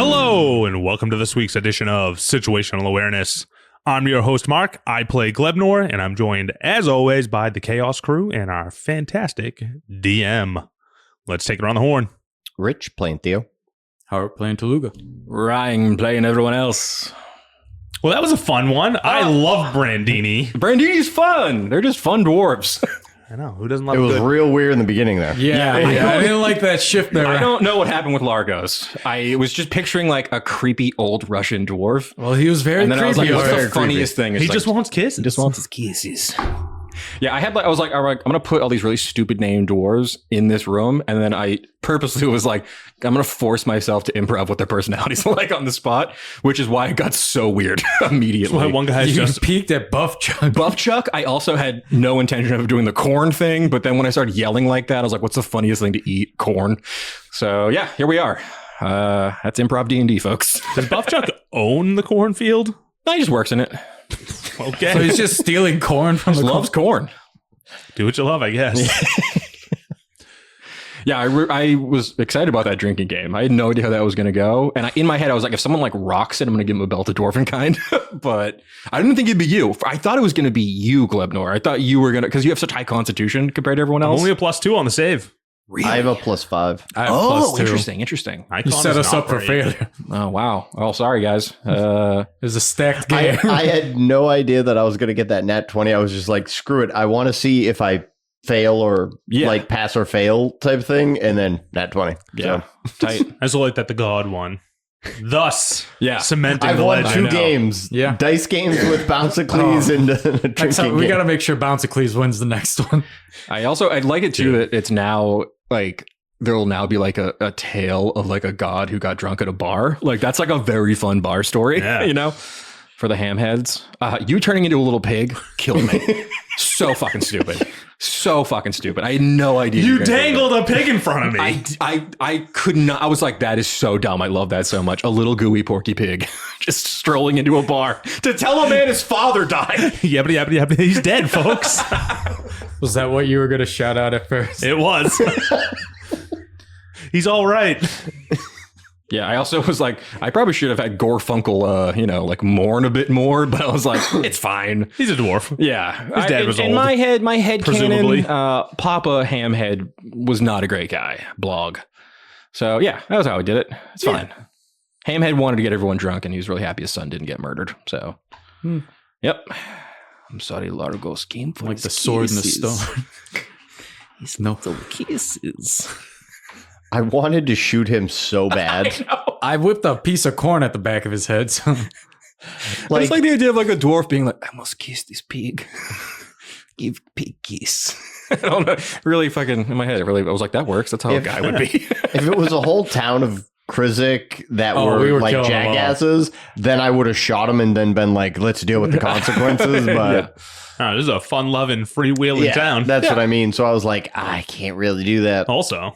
Hello, and welcome to this week's edition of Situational Awareness. I'm your host, Mark. I play Glebnor, and I'm joined, as always, by the Chaos crew and our fantastic DM. Let's take it around the horn. Rich playing Theo. Howard playing Toluga. Ryan playing everyone else. Well, that was a fun one. I love Brandini. Brandini's fun. They're just fun dwarves. I know. Who doesn't love It was good? real weird in the beginning there. Yeah, I didn't like that shift there. I don't know what happened with Largos. I was just picturing like a creepy old Russian dwarf. Well, he was very And then creepy. I was like, what's Very the funniest thing? It's He like, just wants kisses. he just wants his kisses. Yeah, I was like, all right, I'm going to put all these really stupid named dwarves in this room. And then I purposely was like, I'm going to force myself to improv what their personalities are like on the spot, which is why it got so weird immediately. That's why one guy is You just... peaked at Buff Chuck. Buff Chuck, I also had no intention of doing the corn thing. But then when I started yelling like that, I was like, what's the funniest thing to eat? Corn. So yeah, here we are. That's improv D&D, folks. Does Buff Chuck own the cornfield? No, he just works in it. Okay. So he's just stealing corn from the Loves corn. Do what you love, I guess. Yeah, I was excited about that drinking game. I had no idea how that was going to go. And in my head, I was like, if someone like rocks it, I'm going to give him a belt of dwarven kind. But I didn't think it'd be you. I thought it was going to be you, Glebnor. I thought you were going to, because you have such high constitution compared to everyone I'm else. only a +2 on the save. Really? I have a +5. I have Oh, +2. interesting. Icon You set is us not up for great. failure. Oh, wow. Oh, sorry, guys. It was a stacked game. I had no idea that I was going to get that nat 20. I was just like, screw it. I want to see if I fail or like pass or fail type thing. And then nat 20. Yeah. So, Tight. I just like that the god won. Thus, Yeah. cementing I've the won legend. 2 games. Yeah. Dice games with Bouncicles and a Next time, drinking we game. got to make sure Bouncicles wins the next one. I'd like it too that it's now like, there will now be like a tale of like a god who got drunk at a bar. Like that's like a very fun bar story, Yeah. you know, for the hamheads. You turning into a little pig killed me. So fucking stupid. So fucking stupid. I had no idea. You were gonna do dangled a pig in front of me. that. I could not. I was like, that is so dumb. I love that so much. A little gooey porky pig just strolling into a bar to tell a man his father died. Yabbity, yabbity, yabbity. He's dead, folks. Was that what you were going to shout out at first? It was. He's all right. Yeah, I also was like, I probably should have had Gorfunkel, like mourn a bit more, but I was like, it's fine. He's a dwarf. Yeah, His dad was in old, my head presumably. canon, Papa Hamhead was not a great guy. Blog. So yeah, that was how I did it. It's fine. Hamhead wanted to get everyone drunk, and he was really happy his son didn't get murdered. So, Yep. I'm sorry, Largos came for Like his the sword and the kisses. stone. He's not the kisses. I wanted to shoot him so bad. I whipped a piece of corn at the back of his head. So. Like, it's like the idea of like a dwarf being like, I must kiss this pig. Give pig kiss. I don't know. Really fucking in my head. I was like, that works. That's how a guy would be. If it was a whole town of Krizik that we were like killing them all. jackasses, then I would have shot him and then been like, let's deal with the consequences. But Oh, this is a fun-loving, freewheeling yeah, town. that's what I mean. So I was like, I can't really do that. Also,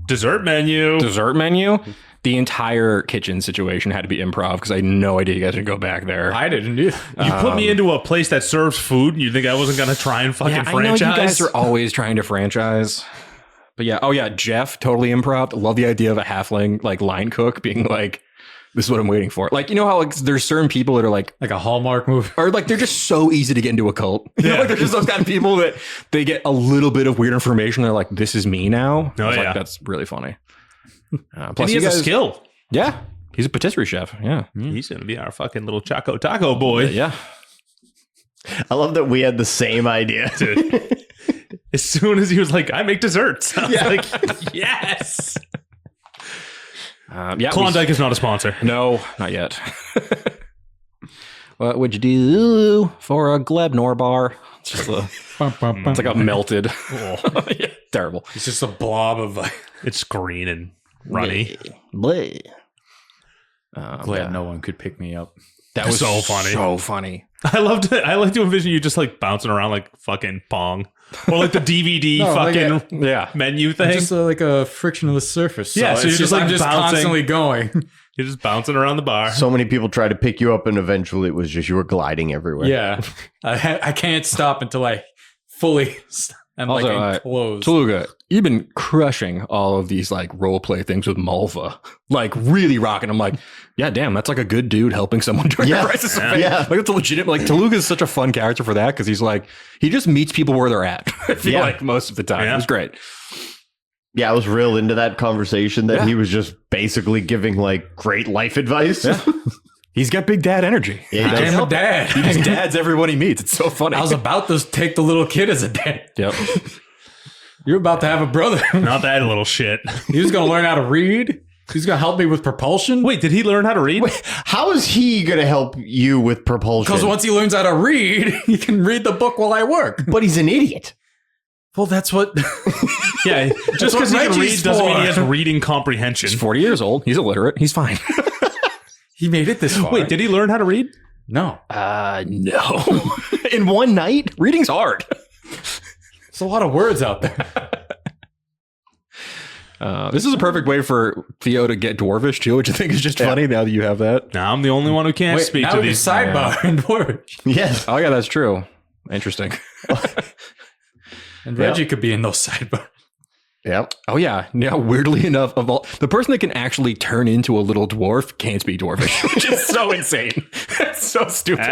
dessert menu. Dessert menu. The entire kitchen situation had to be improv because I had no idea you guys would go back there. I didn't either. You put me into a place that serves food. You think I wasn't going to try and fucking I know franchise? you guys are always trying to franchise. But yeah, oh yeah, Jeff, totally improv. Love the idea of a halfling like line cook being like, this is what I'm waiting for. Like, you know how like there's certain people that are like Like a Hallmark movie. or like they're just so easy to get into a cult. You know, Yeah. like there's just those kind of people that they get a little bit of weird information. They're like, this is me now. Oh, I was yeah. like, that's really funny. And Plus, he you has a guys, skill. yeah, he's a patisserie chef. Yeah, He's going to be our fucking little Choco Taco boy. yeah. I love that we had the same idea. Dude. As soon as he was like, I make desserts. I was Yeah. like, yes. Yeah. Klondike is not a sponsor. No, not yet. What would you do for a Glebnor bar? It's just a, it's like a melted. Oh, Yeah, terrible. It's just a blob of like. it's green and runny. Bleh. Glad no one could pick me up. That was So funny. So funny. I like to envision you just like bouncing around like fucking Pong. Or like the DVD No, like fucking Yeah. menu thing. Just like a frictionless surface. Yeah, so it's you're just, like, I'm just bouncing. constantly going. You're just bouncing around the bar. So many people tried to pick you up, and eventually it was just you were gliding everywhere. Yeah, I can't stop until I fully stop. And Also, like clothes. Taluga, you've been crushing all of these like role play things with Malva, like really rocking. I'm like, yeah, damn, that's like a good dude helping someone during a crisis of faith. Yeah. Like it's a legit. Like Taluga is such a fun character for that because he's like he just meets people where they're at. I feel like most of the time. It was great. Yeah, I was real into that conversation that he was just basically giving like great life advice. Yeah. He's got big dad energy. Yeah, I'm a dad. He just dads everyone he meets. It's so funny. I was about to take the little kid as a dad. Yep. You're about to have a brother. Not that little shit. He was going to learn how to read. He's going to help me with propulsion. Wait, did he learn how to read? Wait, how is he going to help you with propulsion? Because once he learns how to read, he can read the book while I work. But he's an idiot. Well, that's what... Yeah, just because he can read Reggie's doesn't mean he for. has reading comprehension. He's 40 years old. He's illiterate. He's fine. He made it this far. Wait, did he learn how to read? No. No. In one night? Reading's hard. There's a lot of words out there. This is a perfect way for Theo to get dwarvish too, which I think is just funny now that you have that. Now I'm the only one who can't Wait, speak now to we these. can sidebar and Dwarvish. Yes. Oh yeah, that's true. Interesting. And Reggie could be in those sidebars. Yep. Oh yeah. Now, weirdly enough, of all the person that can actually turn into a little dwarf can't speak dwarvish, which is so insane. That's so stupid.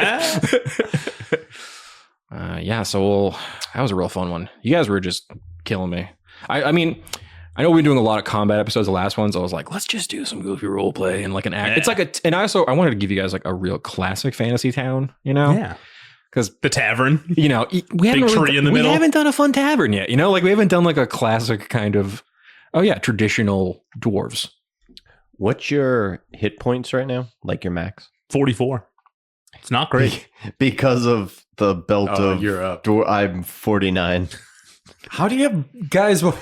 Yeah. So that was a real fun one. You guys were just killing me. I mean, I know we've been doing a lot of combat episodes. The last ones, I was like, let's just do some goofy role play and like an act. Yeah. It's like and I wanted to give you guys like a real classic fantasy town. You know? Yeah. Because The tavern. you know, we haven't tree in the middle. We haven't done a fun tavern yet. You know, like we haven't done like a classic kind of, traditional dwarves. What's your hit points right now? Like your max? 44. It's not great. Because of the belt of you're up. I'm 49. How do you have guys... Like,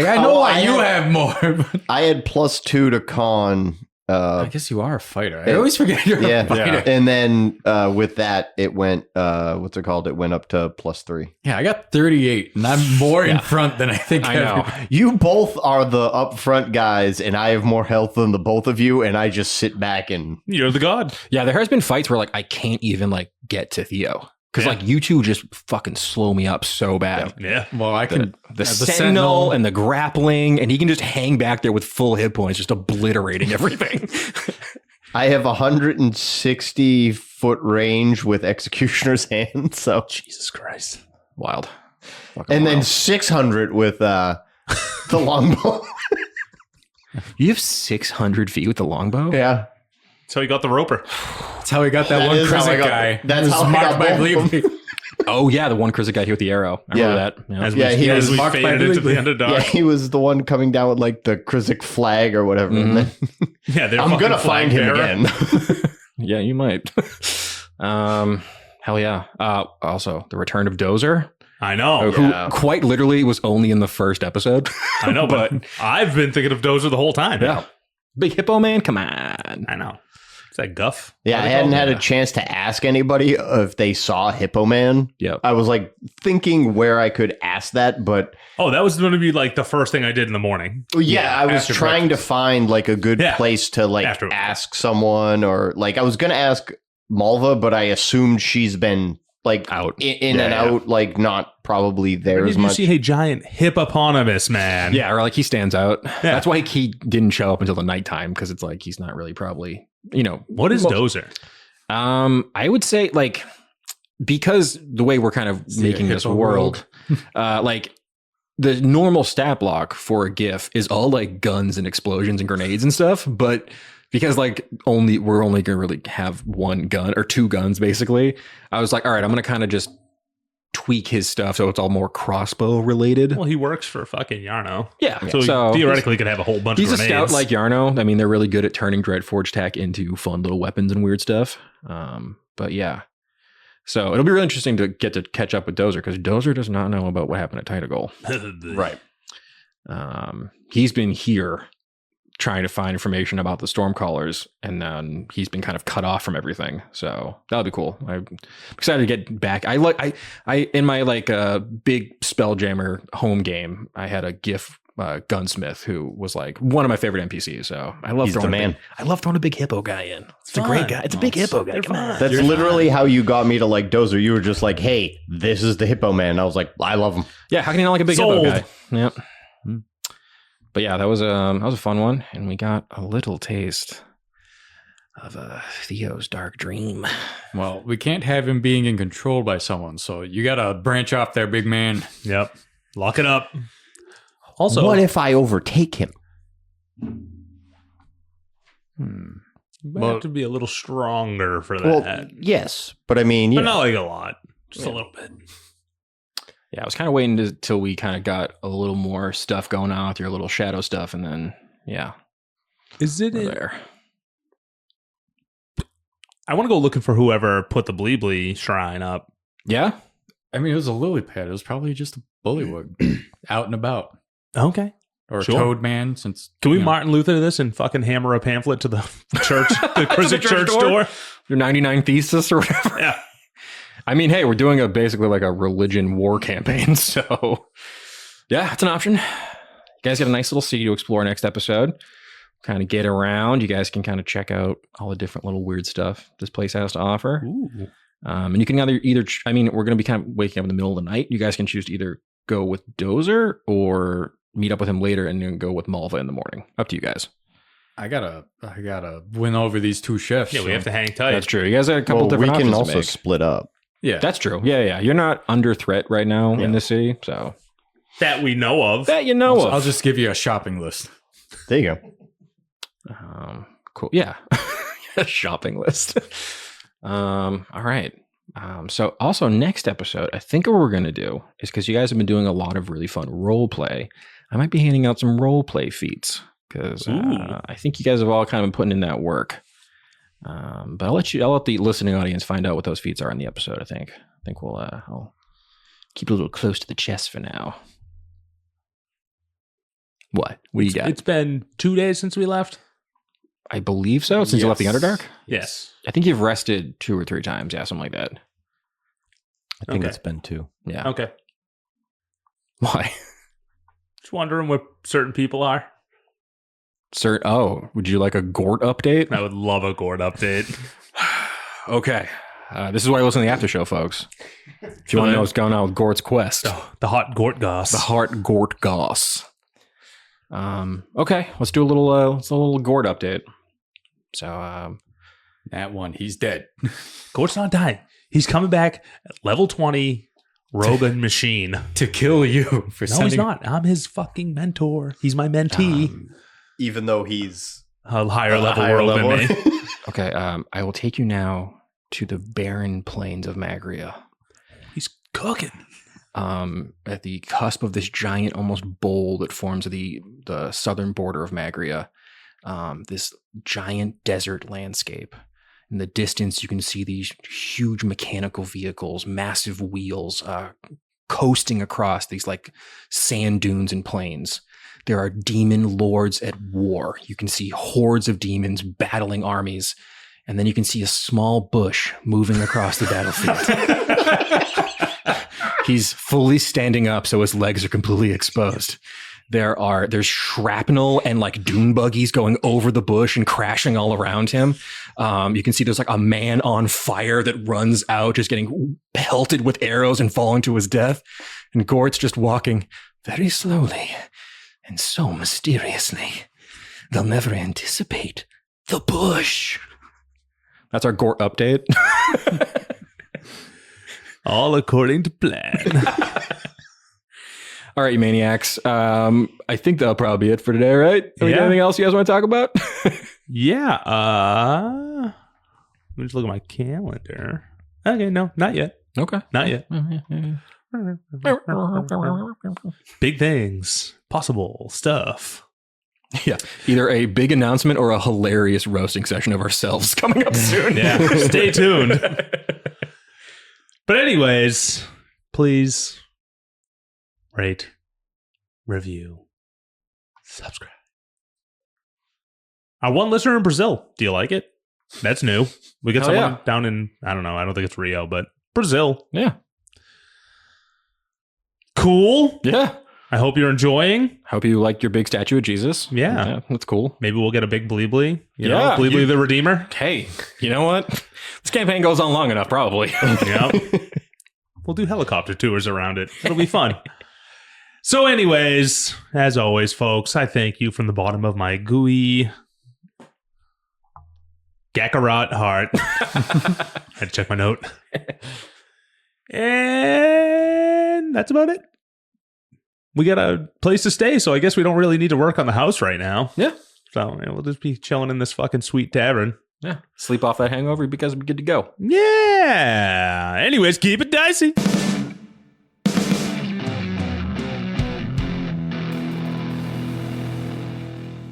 I know why you have more. But I had +2 to con. I guess you are a fighter. I always forget you're Yeah. a fighter. And then with that, it went, what's it called? It went up to +3. Yeah, I got 38, and I'm more in front than I think I know. You both are the upfront guys, and I have more health than the both of you, and I just sit back and... You're the god. Yeah, there has been fights where like I can't even like get to Theo because like you two just fucking slow me up so bad. Yeah. Well, I can... The sentinel and the grappling, and he can just hang back there with full hit points, just obliterating everything. I have 160 foot range with Executioner's Hand, so... Jesus Christ. Wild. Fucking And then wild. 600 with the longbow. You have 600 feet with the longbow? Yeah. That's how he got the roper. That's how we got that, That one is how I Krizik got- guy. that's He was how I marked got by both of Bleep. Oh, yeah, the one Krizik guy here with the arrow. I remember that. Yeah. As Yeah, he was we marked by faded into the- the underdog. Yeah, he was the one coming down with like the Krizik flag or whatever. And then, Yeah, they're I'm fucking gonna find flag him bearer. again. Yeah, you might. Hell yeah. Also, the return of Dozer, I know. who yeah. quite literally was only in the first episode. I know, but I've been thinking of Dozer the whole time. Yeah. Big Hippo Man, come on. I know. Is that Guff? Yeah, I hadn't had a chance to ask anybody if they saw Hippo Man. Yep. I was like thinking where I could ask that, but Oh, that was going to be like the first thing I did in the morning. I was after trying breakfast. to find like a good Yeah. place to like After- ask someone, or like I was gonna ask Malva, but I assumed she's been like Out. in and out, like not probably there Where as did you much. see a giant hippopotamus, man? Yeah, or like he stands out. That's why he didn't show up until the nighttime, because it's like he's not really probably, What is Dozer? I would say like because the way we're kind of making this hippo world, like the normal stat block for a GIF is all like guns and explosions and grenades and stuff, but because like we're only gonna really have one gun or two guns basically, I was like, all right, I'm gonna kind of just tweak his stuff so it's all more crossbow related. Well, he works for fucking Yarno. Yeah, So, he theoretically could have a whole bunch he's of a grenades. scout like Yarno. I mean, they're really good at turning Dreadforge Tack into fun little weapons and weird stuff. But yeah, so it'll be really interesting to get to catch up with Dozer, because Dozer does not know about what happened at Titagol. Right. He's been here trying to find information about the Stormcallers, and then he's been kind of cut off from everything. So that'll be cool. I'm excited to get back. I in my like big Spelljammer home game, I had a GIF gunsmith who was like one of my favorite NPCs. So I love I love throwing a big hippo guy in. It's a great guy. It's a big hippo guy. Come on. That's literally how you got me to like Dozer. You were just like, hey, this is the hippo man. And I was like, I love him. Yeah, how can you not like a big hippo guy? Yep. But yeah, that was a fun one, and we got a little taste of Theo's dark dream. Well, we can't have him being in control by someone, so you gotta branch off there, big man. Yep. Lock it up. Also, what if I overtake him? You have to be a little stronger for that. Well, yes, but I mean, but not like a lot, just a little bit. Yeah, I was kind of waiting till we kind of got a little more stuff going on with your little shadow stuff, and then is it there? I want to go looking for whoever put the Bleebly shrine up. Yeah, I mean, it was a lily pad. It was probably just a bullywug out and about. Okay. Or Sure. a toad man. Since Can we Martin Luther this and fucking hammer a pamphlet to the church, the Christian church door? Your 99 thesis or whatever. Yeah. I mean, hey, we're doing basically like a religion war campaign. So yeah, it's an option. You guys get a nice little city to explore next episode. Kind of get around. You guys can kind of check out all the different little weird stuff this place has to offer. Ooh. And you can either, I mean, we're going to be kind of waking up in the middle of the night. You guys can choose to either go with Dozer or meet up with him later and then go with Malva in the morning. Up to you guys. I gotta win over these two chefs. Yeah, we have to hang tight. That's true. You guys have a couple Well, we different can options to also make. split up. Yeah, That's true. Yeah. You're not under threat right now in the city. So That we know of. that you know of. I'll just give you a shopping list. There you go. Cool. Yeah. Shopping list. All right. So also next episode, I think what we're going to do is because you guys have been doing a lot of really fun role play, I might be handing out some role play feats because I think you guys have all kind of been putting in that work. But I'll let the listening audience find out what those feats are in the episode. I think I'll keep it a little close to the chest for now. What do you got? It's been 2 days since we left. I believe so. Since you left the Underdark? Yes. I think you've rested 2 or 3 times. Yeah, something like that. I think Okay. it's been 2. Yeah. Okay. Why? Just wondering where certain people are. Sir, would you like a Gort update? I would love a Gord update. Okay. This is why you listen to the after show, folks. If you want to know what's going on with Gort's quest. The hot Gort goss. The Heart Gort Goss. Okay, let's do a little Gort update. So, That one, he's dead. Gort's not dying. He's coming back at level 20, robe and machine. To kill you for No, sending. he's not. I'm his fucking mentor. He's my mentee. Even though he's A higher level higher robe level. than me. okay, I will take you now to the barren plains of Magria. He's cooking. At the cusp of this giant, almost bowl that forms the southern border of Magria, this giant desert landscape. In the distance, you can see these huge mechanical vehicles, massive wheels, coasting across these like sand dunes and plains. There are demon lords at war. You can see hordes of demons battling armies. And then you can see a small bush moving across the battlefield. He's fully standing up, so his legs are completely exposed. There's shrapnel and like dune buggies going over the bush and crashing all around him. You can see there's like a man on fire that runs out, just getting pelted with arrows and falling to his death. And Gort's just walking very slowly and so mysteriously. They'll never anticipate the bush. That's our Gort update. All according to plan. All right, you maniacs. I think that'll probably be it for today, right? Yeah. Anything else you guys want to talk about? Yeah. Let me just look at my calendar. Okay, no, not yet. Okay. Not yet. Big things, possible stuff. Yeah. Either a big announcement or a hilarious roasting session of ourselves coming up soon. Yeah, stay tuned. But anyways, please rate, review, subscribe. Our one listener in Brazil. Do you like it? That's new. We got someone down in, I don't know, I don't think it's Rio, but Brazil. Yeah. Cool. Yeah. I hope you're enjoying. Hope you like your big statue of Jesus. Yeah. That's cool. Maybe we'll get a big Bleebly. Yeah, Bleebly the Redeemer. Hey, you know what? This campaign goes on long enough, probably. Yep. We'll do helicopter tours around it. It'll be fun. So anyways, as always, folks, I thank you from the bottom of my gooey Gakarot heart. I had to check my note. And that's about it. We got a place to stay, so I guess we don't really need to work on the house right now. Yeah. So we'll just be chilling in this fucking sweet tavern. Yeah. Sleep off that hangover because we're good to go. Yeah. Anyways, keep it dicey.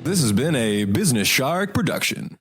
This has been a Business Shark production.